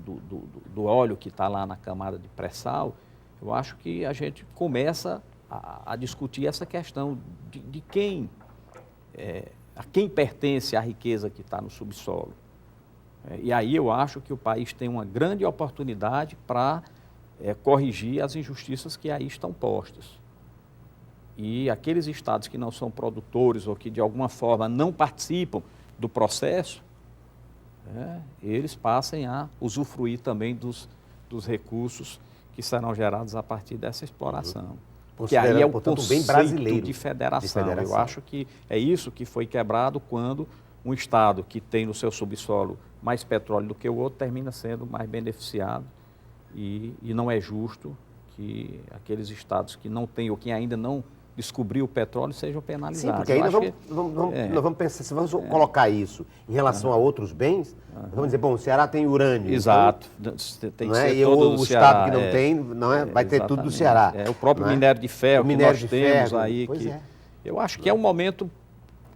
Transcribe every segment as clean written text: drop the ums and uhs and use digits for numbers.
do óleo que está lá na camada de pré-sal, eu acho que a gente começa a discutir essa questão de quem, a quem pertence a riqueza que está no subsolo. E aí eu acho que o país tem uma grande oportunidade para corrigir as injustiças que aí estão postas. E aqueles estados que não são produtores ou que de alguma forma não participam do processo, eles passem a usufruir também dos recursos que serão gerados a partir dessa exploração. Porque aí é o conceito bem brasileiro de federação. Eu acho que é isso que foi quebrado quando um estado que tem no seu subsolo mais petróleo do que o outro termina sendo mais beneficiado e não é justo que aqueles estados que não têm ou que ainda não descobriu o petróleo sejam penalizados. Sim, porque aí nós vamos pensar, se vamos colocar isso em relação a outros bens, vamos dizer, bom, o Ceará tem urânio. Exato. Então, tem que ser ser todo o estado que não tem, vai ter tudo do Ceará. O próprio minério de ferro que nós temos aí. Eu acho que é um momento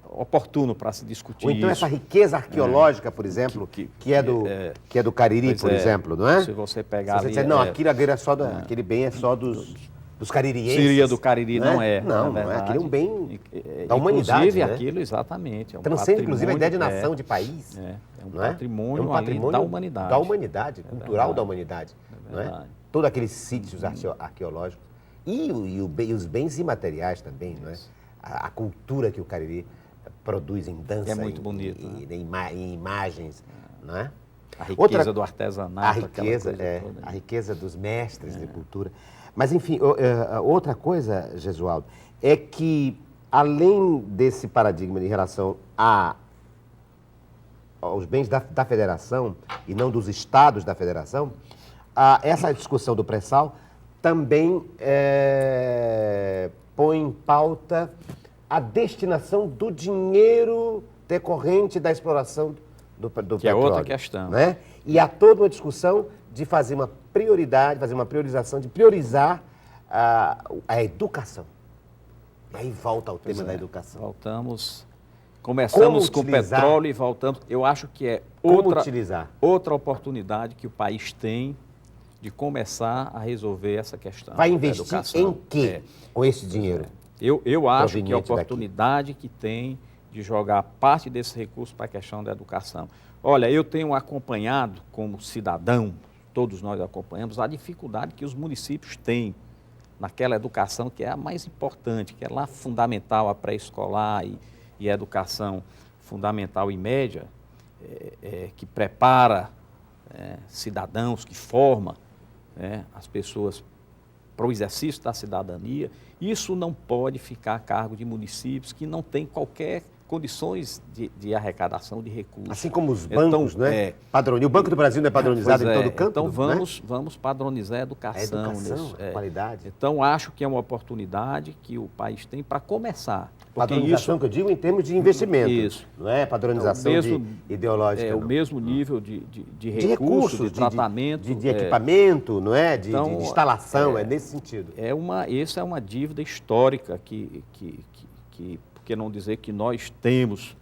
oportuno para se discutir isso. Ou então essa riqueza arqueológica, por exemplo, que é do Cariri, por exemplo, não é? Se você pegar ali... Não, aquele bem é só dos caririenses. Síria do Cariri não é. Não, não é. Aquilo é um bem da humanidade. Inclusive, aquilo, exatamente. Transcende, inclusive, a ideia de nação, de país. É um patrimônio, da humanidade. Da humanidade, cultural da humanidade. Não é? Todos aqueles sítios arqueológicos. E os bens imateriais também, não é? A cultura que o Cariri produz em dança, é muito bonito, em imagens, não é? A riqueza do artesanato, a riqueza dos mestres de cultura. Mas, enfim, outra coisa, Gesualdo, é que, além desse paradigma em relação aos bens da federação e não dos estados da federação, essa discussão do pré-sal também põe em pauta a destinação do dinheiro decorrente da exploração do petróleo. Que é outra questão. Né? E há toda uma discussão de fazer uma prioridade, fazer uma priorização, de priorizar a educação. E aí volta ao tema da educação. Começamos com petróleo e voltamos. Eu acho que é outra oportunidade que o país tem de começar a resolver essa questão. Vai investir em quê com esse dinheiro? Eu acho que a oportunidade que tem de jogar parte desse recurso para a questão da educação. Olha, eu tenho acompanhado como cidadão, todos nós acompanhamos, a dificuldade que os municípios têm naquela educação que é a mais importante, que é lá fundamental, a pré-escolar e a educação fundamental e média, que prepara cidadãos, que forma as pessoas para o exercício da cidadania. Isso não pode ficar a cargo de municípios que não têm qualquer condições de arrecadação de recursos. Assim como os bancos, né? O Banco do Brasil não é padronizado em todo canto? Então vamos padronizar a educação. A qualidade. Então acho que é uma oportunidade que o país tem para começar. Padronização que eu digo em termos de investimento. Isso. Não é padronização ideológica. O mesmo nível de recursos, de tratamento. De equipamento, não é? De instalação, é nesse sentido. Essa é uma dívida histórica por que não dizer que nós temos,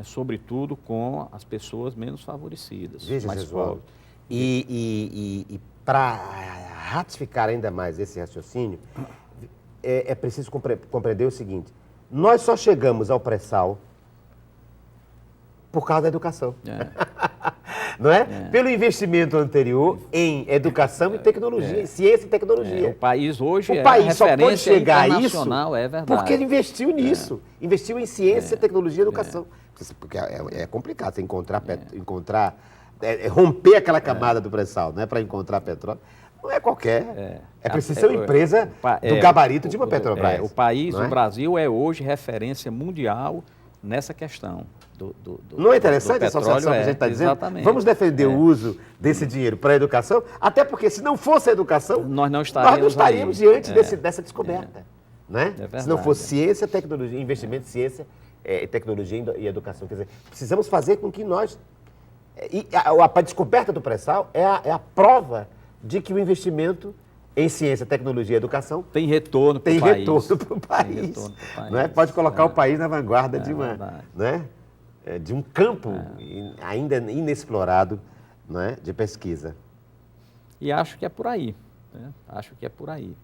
sobretudo com as pessoas menos favorecidas, mais pobres. E para ratificar ainda mais esse raciocínio, é preciso compreender o seguinte: nós só chegamos ao pré-sal por causa da educação. Não é? Pelo investimento anterior em educação e tecnologia, em ciência e tecnologia. O país hoje é referência só pode chegar a isso é verdade. porque ele investiu nisso. Investiu em ciência, tecnologia e educação. Porque é complicado você romper aquela camada do pré-sal, né, para encontrar petróleo. Não é qualquer. É preciso ser uma empresa do gabarito de uma Petrobras. O país, o Brasil, é hoje referência mundial nessa questão. Não é interessante a associação que a gente está dizendo? Exatamente. Vamos defender o uso desse dinheiro para a educação, até porque se não fosse a educação, nós não estaríamos diante dessa descoberta. Né? É se não fosse ciência, tecnologia, investimento em ciência, tecnologia e educação. Quer dizer, precisamos fazer com que nós... A descoberta do pré-sal é a prova de que o investimento em ciência, tecnologia e educação tem retorno para o país. Não é? Pode colocar o país na vanguarda de um campo ainda inexplorado não é? De pesquisa. E acho que é por aí, né? Acho que é por aí.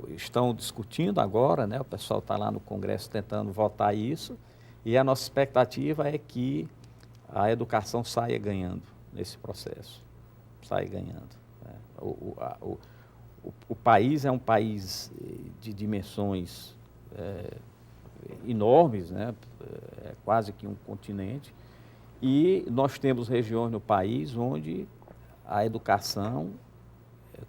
Estão discutindo agora, né? O pessoal está lá no Congresso tentando votar isso, e a nossa expectativa é que a educação saia ganhando nesse processo, saia ganhando, né? O país é um país de dimensões enormes, né? É quase que um continente, e nós temos regiões no país onde a educação,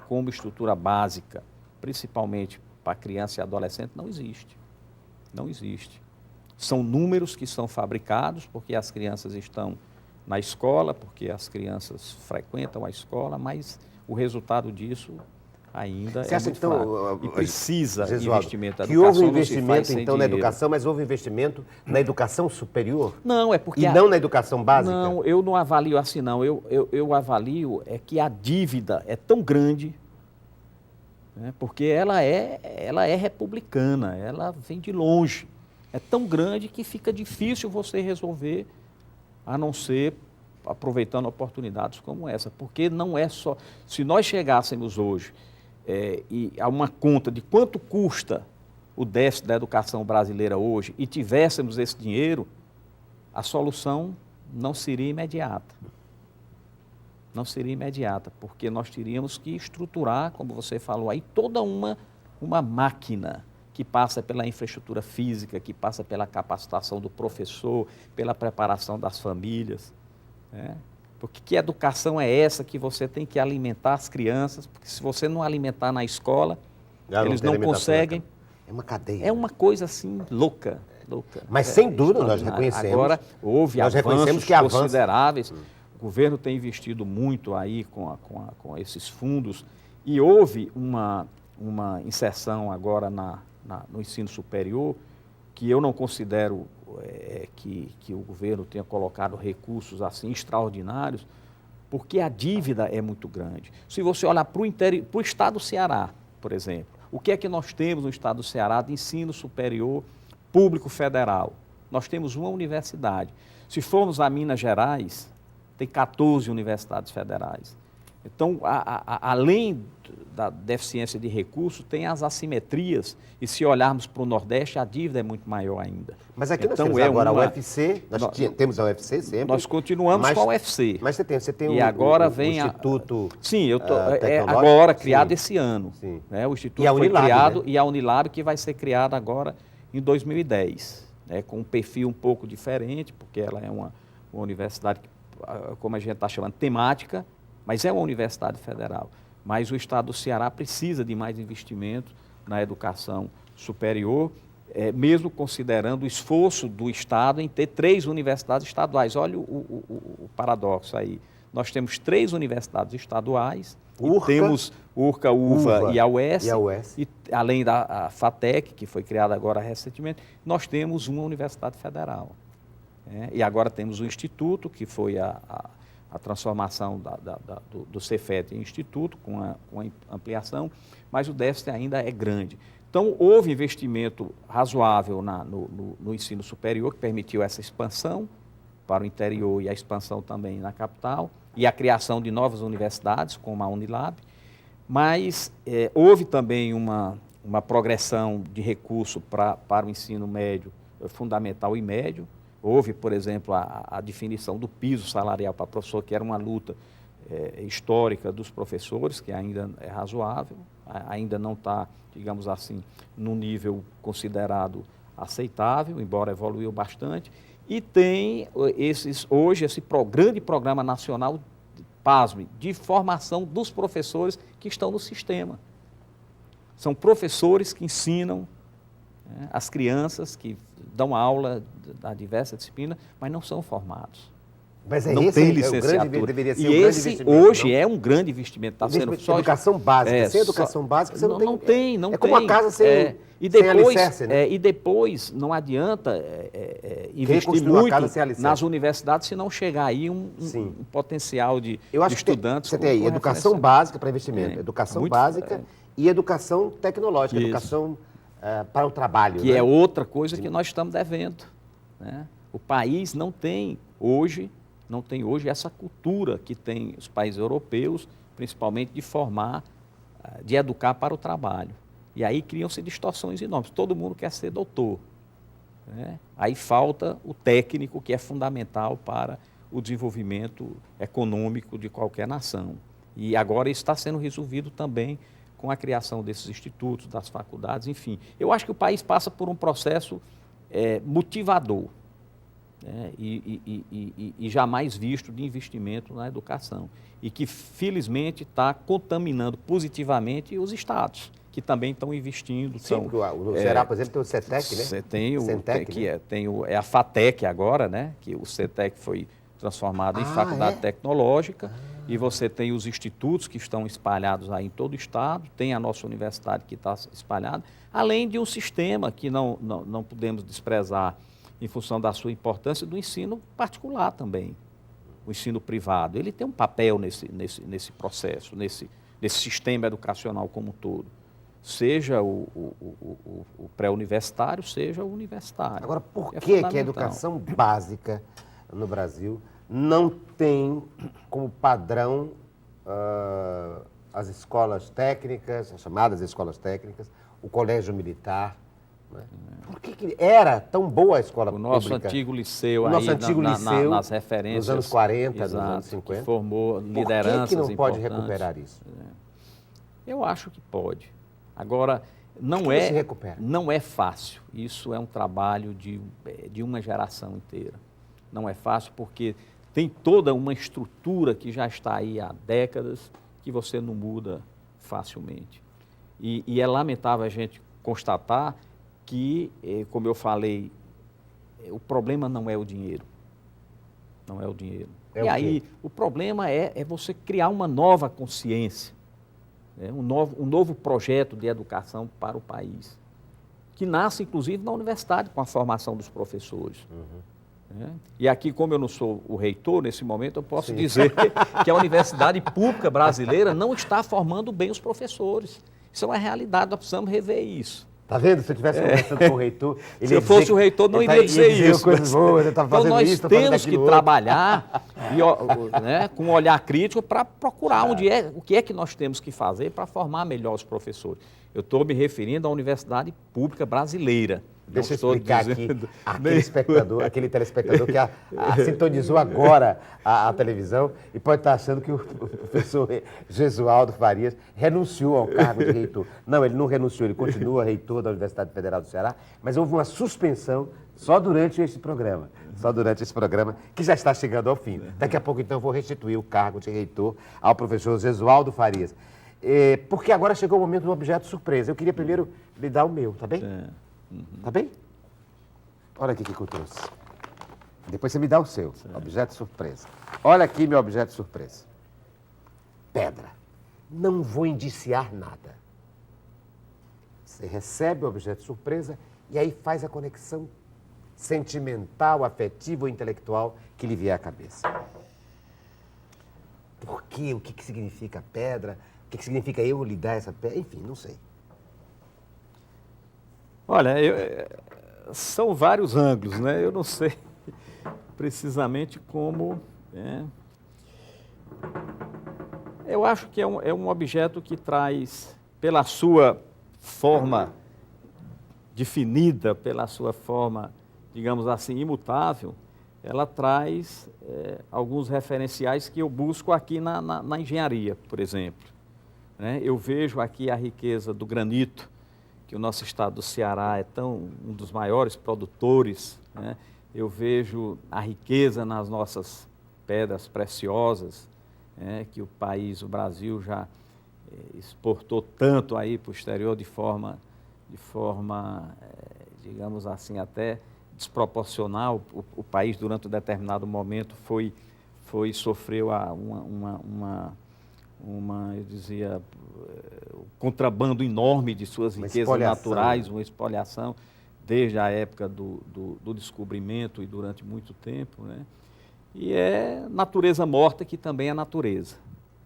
como estrutura básica, principalmente para criança e adolescente, não existe. Não existe. São números que são fabricados porque as crianças estão na escola, porque as crianças frequentam a escola, mas o resultado disso ainda Você é acha, muito então, fraco. E precisa de Gesualdo, investimento. A que houve educação um não se faz investimento, sem então, na dinheiro. educação, mas houve um investimento na educação superior? Não, é porque... E não na educação básica? Não, eu não avalio assim, não. Eu avalio é que a dívida é tão grande, né, porque ela é republicana, ela vem de longe. É tão grande que fica difícil você resolver, a não ser aproveitando oportunidades como essa. Porque não é só... Se nós chegássemos hoje e a uma conta de quanto custa o déficit da educação brasileira hoje e tivéssemos esse dinheiro, a solução não seria imediata. Não seria imediata, porque nós teríamos que estruturar, como você falou aí, toda uma máquina que passa pela infraestrutura física, que passa pela capacitação do professor, pela preparação das famílias, né? Porque que educação é essa que você tem que alimentar as crianças? Porque se você não alimentar na escola, eles não conseguem. É uma cadeia. É uma coisa assim louca. Mas sem dúvida nós reconhecemos. Agora houve avanços que consideráveis. O governo tem investido muito aí com esses fundos e houve uma inserção agora no ensino superior que eu não considero que o governo tenha colocado recursos assim extraordinários, porque a dívida é muito grande. Se você olhar para o estado do Ceará, por exemplo, o que é que nós temos no estado do Ceará de ensino superior público federal? Nós temos uma universidade. Se formos a Minas Gerais, tem 14 universidades federais. Então, além da deficiência de recursos, tem as assimetrias, e se olharmos para o Nordeste, a dívida é muito maior ainda. Mas aqui nós temos agora a UFC, temos a UFC sempre. Nós continuamos com a UFC. Mas você tem e agora vem o Instituto Sim, agora criado esse ano. Sim. Né? O Instituto foi Unilab, criado, né? E a Unilab que vai ser criada agora em 2010, né? Com um perfil um pouco diferente, porque ela é uma universidade, como a gente está chamando, temática, mas é uma universidade federal. Mas o Estado do Ceará precisa de mais investimento na educação superior, mesmo considerando o esforço do Estado em ter 3 universidades estaduais. Olha o paradoxo aí. Nós temos 3 universidades estaduais, temos URCA, UVA e a UES, e além da FATEC, que foi criada agora recentemente, nós temos uma universidade federal. E agora temos o Instituto, que foi a transformação do Cefet em instituto, com a ampliação, mas o déficit ainda é grande. Então, houve investimento razoável no ensino superior, que permitiu essa expansão para o interior e a expansão também na capital, e a criação de novas universidades, como a Unilab, mas houve também uma progressão de recurso para o ensino médio, fundamental e médio. Houve, por exemplo, a definição do piso salarial para professor, que era uma luta histórica dos professores, que ainda é razoável, ainda não está, digamos assim, num nível considerado aceitável, embora evoluiu bastante. E tem hoje esse grande programa nacional, pasme, de formação dos professores que estão no sistema. São professores que ensinam as crianças, que dão aula da diversa disciplina, mas não são formados. Mas não tem licenciatura. Deveria ser e um grande esse investimento, hoje não? É um grande investimento. Tá sendo só educação básica. Sem educação básica você não tem. Não é como a casa sem alicerce, né? E depois não adianta investir muito nas universidades se não chegar aí um potencial de estudantes. Você tem aí educação básica para investimento, educação básica e educação tecnológica, educação para o trabalho. Que é outra coisa que nós estamos devendo. Né? O país não tem hoje não tem hoje essa cultura que tem os países europeus, principalmente de formar, de educar para o trabalho. E aí criam-se distorções enormes. Todo mundo quer ser doutor, né? Aí falta o técnico, que é fundamental para o desenvolvimento econômico de qualquer nação. E agora isso está sendo resolvido também com a criação desses institutos, das faculdades, enfim. Eu acho que o país passa por um processo motivador, né? E jamais visto de investimento na educação. E que, felizmente, está contaminando positivamente os estados, que também estão investindo. Sim, porque no Ceará, por exemplo, tem o CETEC, né? Você tem o Centec, que né? é a FATEC agora, né? Que o CETEC foi transformado em faculdade tecnológica, e você tem os institutos que estão espalhados aí em todo o estado, tem a nossa universidade que está espalhada, além de um sistema que não podemos desprezar em função da sua importância, do ensino particular também, o ensino privado. Ele tem um papel nesse processo, nesse sistema educacional como um todo. Seja o pré-universitário, seja o universitário. Agora, por que a educação básica no Brasil não tem como padrão as escolas técnicas, as chamadas escolas técnicas, o colégio militar? Né? Por que era tão boa a escola pública? O nosso antigo liceu, nas referências. Nos anos 40, exato, nos anos 50. Que formou lideranças importantes. Por que não pode importantes. Recuperar isso? Eu acho que pode. Agora, não é fácil. Isso é um trabalho de uma geração inteira. Não é fácil porque tem toda uma estrutura que já está aí há décadas que você não muda facilmente. E é lamentável a gente constatar que, como eu falei, o problema não é o dinheiro. Não é o dinheiro. É e aí, o problema é você criar uma nova consciência, né? um novo projeto de educação para o país, que nasce, inclusive, na universidade, com a formação dos professores. Né? E aqui, como eu não sou o reitor, nesse momento, eu posso dizer que a universidade pública brasileira não está formando bem os professores. Isso é uma realidade, nós precisamos rever isso. Tá vendo? Se eu estivesse conversando com o reitor... Se eu fosse o reitor, não iria dizer isso. Coisas boas, eu então, nós temos que trabalhar né, com um olhar crítico para procurar o que é que nós temos que fazer para formar melhor os professores. Eu estou me referindo à Universidade Pública Brasileira. Deixa eu explicar aqui, aquele telespectador que sintonizou agora a televisão e pode estar achando que o professor Jesualdo Farias renunciou ao cargo de reitor. Não, ele não renunciou, ele continua reitor da Universidade Federal do Ceará, mas houve uma suspensão só durante esse programa, que já está chegando ao fim. Daqui a pouco, então, eu vou restituir o cargo de reitor ao professor Jesualdo Farias. Porque agora chegou o momento do objeto surpresa. Eu queria primeiro lhe dar o meu, tá bem? Tá bem? Olha aqui o que eu trouxe. Depois você me dá o seu, objeto surpresa. Olha aqui meu objeto surpresa. Pedra. Não vou indiciar nada. Você recebe o objeto surpresa e aí faz a conexão sentimental, afetiva ou intelectual que lhe vier à cabeça. Por quê? O que significa pedra? O que significa eu lhe dar essa pedra? Enfim, não sei. Olha, são vários ângulos, né? Eu não sei precisamente como... Eu acho que é um objeto que traz, pela sua forma definida, pela sua forma, digamos assim, imutável, ela traz alguns referenciais que eu busco aqui na engenharia, por exemplo. Né? Eu vejo aqui a riqueza do granito, que o nosso estado do Ceará é um dos maiores produtores, né? Eu vejo a riqueza nas nossas pedras preciosas, né? Que o Brasil já exportou tanto aí para o exterior de forma, digamos assim, até desproporcional. O país, durante um determinado momento, sofreu eu dizia, um contrabando enorme de suas riquezas naturais, uma espoliação, desde a época do descobrimento e durante muito tempo, né? E é natureza morta que também é natureza,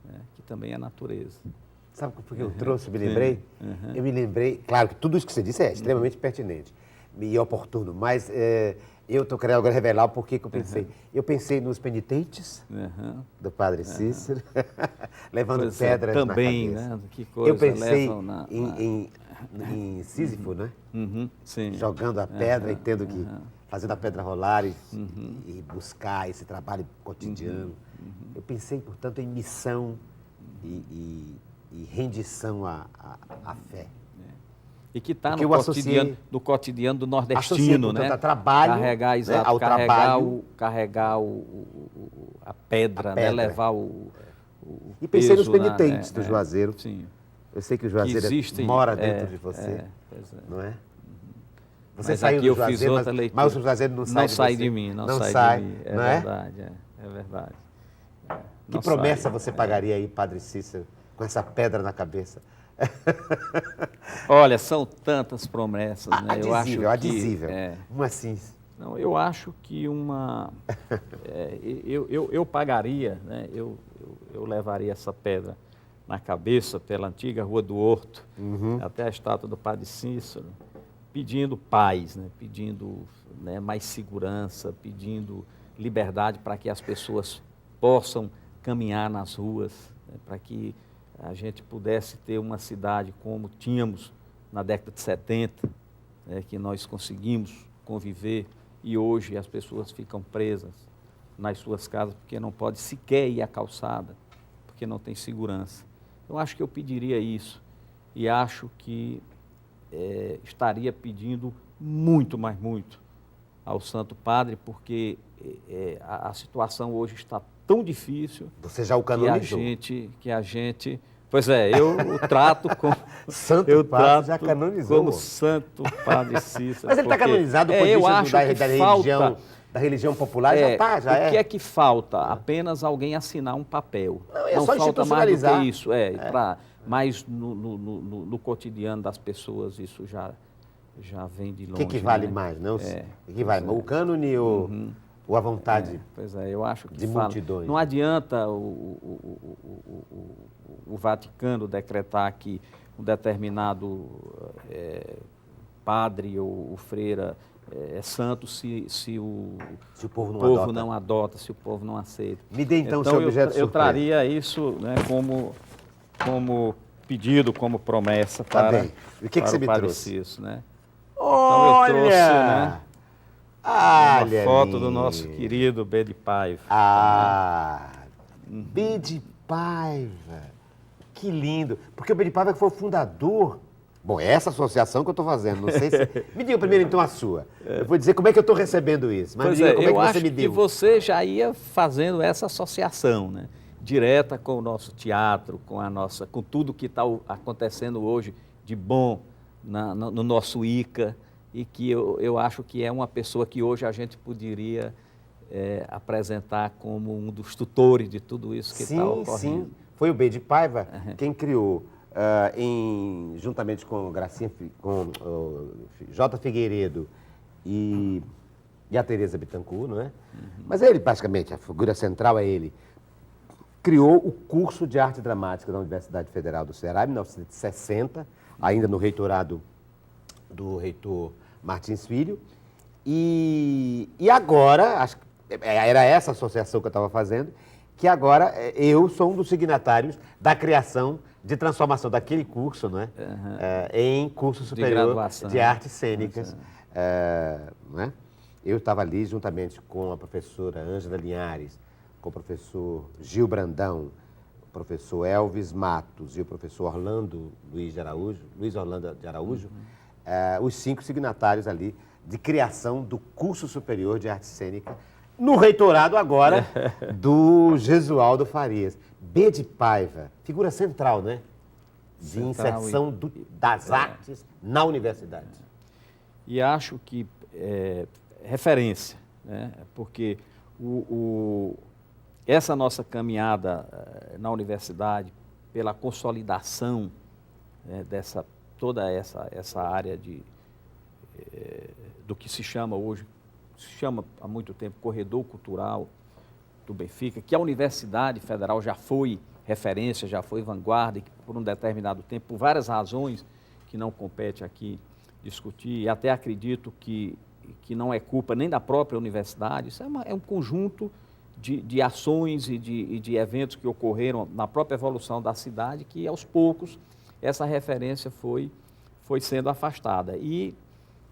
né? Sabe por que eu trouxe, me lembrei? Eu me lembrei, claro que tudo isso que você disse é extremamente pertinente, e oportuno, mas eu estou querendo agora revelar o porquê que eu pensei. Eu pensei nos penitentes do Padre Cícero, levando pedras também, na cabeça. né? Que coisa, Eu pensei levam em Sísifo, né? Sim. Jogando a pedra e tendo que fazendo a pedra rolar e buscar esse trabalho cotidiano. Eu pensei, portanto, em missão e rendição à fé. E que está no cotidiano do nordestino, né? A trabalho, carregar, exato, né? Ao trabalho. Carregar a pedra, né? Levar o E pensei peso, nos penitentes do Juazeiro. Sim. Eu sei que o Juazeiro mora dentro de você, não é? Você mas saiu aqui do eu fiz Juazeiro, outra leitura. mas o Juazeiro não sai de você. Não sai de mim. É não é? verdade, é verdade. Que promessa você pagaria aí, Padre Cícero, com essa pedra na cabeça? Olha, são tantas promessas, né? Adizível. Uma assim. Não, eu acho que eu pagaria, né? Eu levaria essa pedra na cabeça pela antiga Rua do Horto, até a estátua do Padre Cícero, pedindo paz, né? Pedindo, né, mais segurança, pedindo liberdade para que as pessoas possam caminhar nas ruas, né? Para que a gente pudesse ter uma cidade como tínhamos na década de 70, né? Que nós conseguimos conviver e hoje as pessoas ficam presas nas suas casas porque não pode sequer ir à calçada, porque não tem segurança. Eu acho que eu pediria isso e acho que estaria pedindo muito, mas muito ao Santo Padre, porque a situação hoje está tão difícil. Você já o canonizou? Que a gente pois eu o trato como Santo Padre já canonizou como Santo Padre Cícero. Mas ele está canonizado por da religião popular, já está, já é. O que é que falta? Apenas alguém assinar um papel. Não só falta mais do que isso. É. Mas no cotidiano das pessoas isso já vem de longe. O que vale mais, não? O que vale? O cânone ou a vontade eu acho que de multidões? Não adianta o Vaticano decretar que um determinado padre ou freira é santo se o povo não adota, se o povo não aceita. Me dê então o seu objeto surpresa. Eu traria isso, né, como pedido, como promessa para o que você me trouxe? Cícero, né? Olha! Então eu trouxe, né, uma foto do nosso querido B de Paiva. B de Paiva. Que lindo. Porque o B de Paiva foi o fundador. Bom, é essa associação que eu estou fazendo. Não sei se. Me diga primeiro, então, a sua. Eu vou dizer como é que eu estou recebendo isso. Mas me diga como é que você me deu. Eu acho que você já ia fazendo essa associação, né? Direta com o nosso teatro, com tudo que está acontecendo hoje de bom no nosso ICA. E que eu acho que é uma pessoa que hoje a gente poderia apresentar como um dos tutores de tudo isso que está ocorrendo. Sim, foi o B de Paiva quem criou, juntamente com J. Figueiredo e a Tereza Bittencourt, não é? Mas ele, praticamente, a figura central é ele. Criou o curso de arte dramática da Universidade Federal do Ceará em 1960, ainda no reitorado do reitor Martins Filho, e agora, era essa associação que eu estava fazendo, que agora eu sou um dos signatários da criação de transformação daquele curso, não é? Em curso superior de artes cênicas. Não é? Eu estava ali juntamente com a professora Ângela Linhares, com o professor Gil Brandão, o professor Elvis Matos e o professor Luiz Orlando de Araújo, os 5 signatários ali de criação do curso superior de arte cênica, no reitorado agora do Jesualdo Farias. B de Paiva, figura central, né? De inserção das artes na universidade. E acho que referência, né? Porque essa nossa caminhada na universidade pela consolidação toda essa área do que se chama hoje, se chama há muito tempo Corredor Cultural do Benfica, que a Universidade Federal já foi referência, já foi vanguarda, e que por um determinado tempo, por várias razões que não compete aqui discutir, e até acredito que não é culpa nem da própria universidade, isso é um conjunto de ações e de eventos que ocorreram na própria evolução da cidade, que aos poucos essa referência foi sendo afastada. E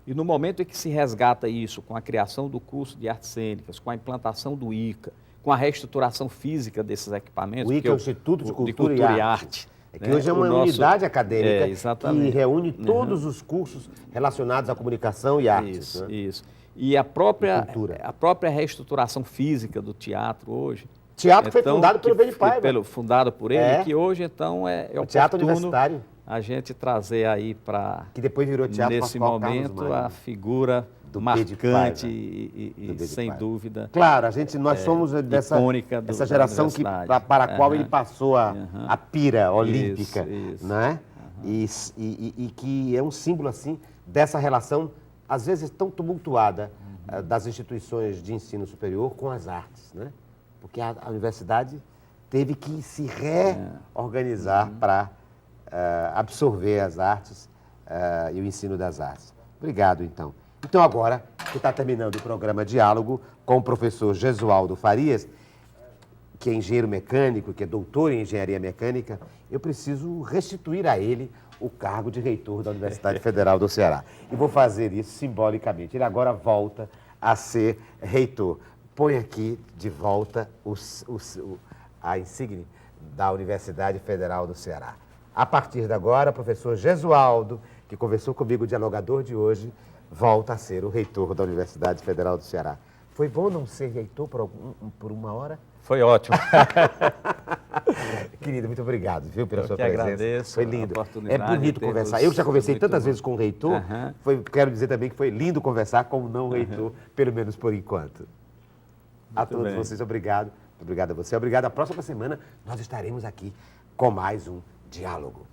no momento em que se resgata isso, com a criação do curso de artes cênicas, com a implantação do ICA, com a reestruturação física desses equipamentos... O ICA é o Instituto de Cultura e Arte. É que né? hoje é uma unidade acadêmica que reúne Uhum. todos os cursos relacionados à comunicação e artes. Isso, né? isso. E a própria reestruturação física do teatro hoje... Teatro que foi fundado pelo Beni Paiva. Fundado por ele, que hoje, então, é o teatro universitário. A gente trazer aí para... Que depois virou Teatro nesse Pascoal momento, Carlos Magno, a figura marcante e sem dúvida... Claro, nós somos icônica essa geração para a qual ele passou a pira olímpica, isso. Né? E que é um símbolo, assim, dessa relação, às vezes tão tumultuada, das instituições de ensino superior com as artes, né? Porque a universidade teve que se reorganizar para absorver as artes e o ensino das artes. Obrigado, então. Então, agora, que está terminando o programa Diálogo com o professor Gesualdo Farias, que é engenheiro mecânico, que é doutor em engenharia mecânica, eu preciso restituir a ele o cargo de reitor da Universidade Federal do Ceará. E vou fazer isso simbolicamente. Ele agora volta a ser reitor. Põe aqui de volta a insígnia da Universidade Federal do Ceará. A partir de agora, o professor Gesualdo, que conversou comigo, o dialogador de hoje, volta a ser o reitor da Universidade Federal do Ceará. Foi bom não ser reitor por uma hora? Foi ótimo. Querido, muito obrigado, viu, pela sua presença. Agradeço. Foi lindo. É bonito conversar. Eu já conversei tantas vezes com o reitor, quero dizer também que foi lindo conversar com o não reitor, pelo menos por enquanto. A todos vocês, obrigado. Obrigado a você. Obrigado. A próxima semana nós estaremos aqui com mais um Diálogo.